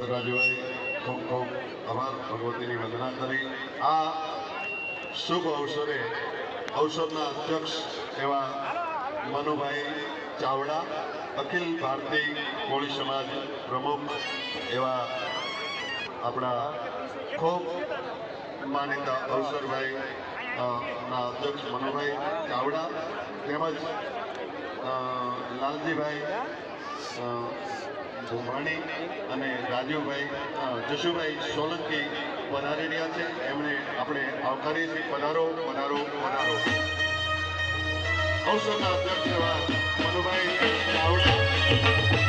રાજુભાઈ ખૂબ ખૂબ આભાર, ભગવતીની વંદના કરી આ શુભ અવસરે અવસરના અધ્યક્ષ એવા મનુભાઈ ચાવડા, અખિલ ભારતીય કોળી સમાજ પ્રમુખ એવા આપણા ખૂબ માનીતા અવસરભાઈ ના અધ્યક્ષ મનુભાઈ ચાવડા તેમજ લાલજીભાઈ ભુમાણી અને રાજુભાઈ જશુભાઈ સોલંકી પધારી રહ્યા છે. એમને આપણે આવકારીએ છીએ. પધારો પધારો પધારો. અવસરના અધ્યક્ષ એવા મનુભાઈ ચાવડા